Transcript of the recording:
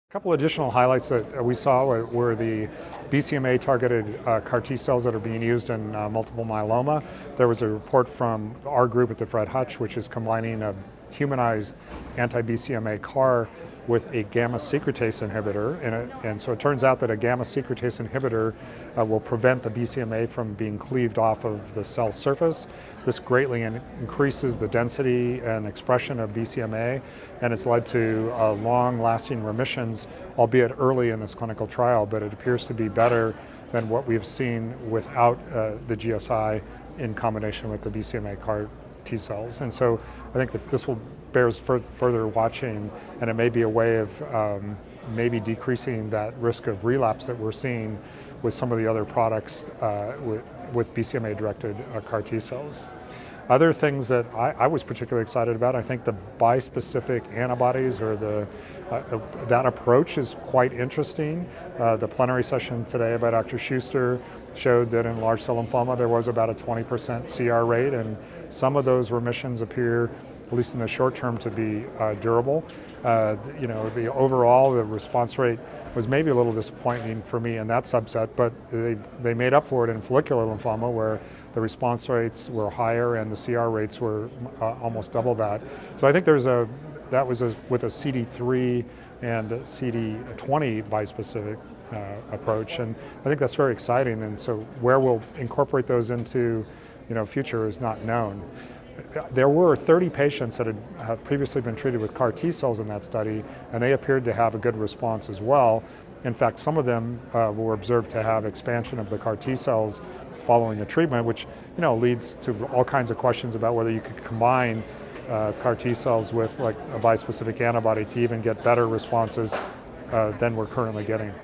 A couple additional highlights that we saw were the BCMA-targeted CAR T cells that are being used in multiple myeloma. There was a report from our group at the Fred Hutch, which is combining a humanized anti-BCMA CAR with a gamma secretase inhibitor, and so it turns out that a gamma secretase inhibitor will prevent the BCMA from being cleaved off of the cell surface. This greatly increases the density and expression of BCMA, and it's led to long-lasting remissions, albeit early in this clinical trial, but it appears to be better than what we've seen without the GSI in combination with the BCMA CAR T cells. And so I think that this will bears further watching, and it may be a way of maybe decreasing that risk of relapse that we're seeing with some of the other products with BCMA-directed CAR T cells. Other things that I was particularly excited about, I think the bispecific antibodies or that approach is quite interesting. The plenary session today by Dr. Schuster showed that in large cell lymphoma there was about a 20% CR rate, and some of those remissions appear, at least in the short term, to be durable. The overall response rate was maybe a little disappointing for me in that subset, but they made up for it in follicular lymphoma, where the response rates were higher and the CR rates were almost double that. So I think that was with a CD3 and CD20 bispecific approach, and I think that's very exciting. And so where we'll incorporate those into future is not known. There were 30 patients that had previously been treated with CAR T cells in that study, and they appeared to have a good response as well. In fact, some of them were observed to have expansion of the CAR T cells following the treatment, which leads to all kinds of questions about whether you could combine CAR T cells with like a bispecific antibody to even get better responses than we're currently getting.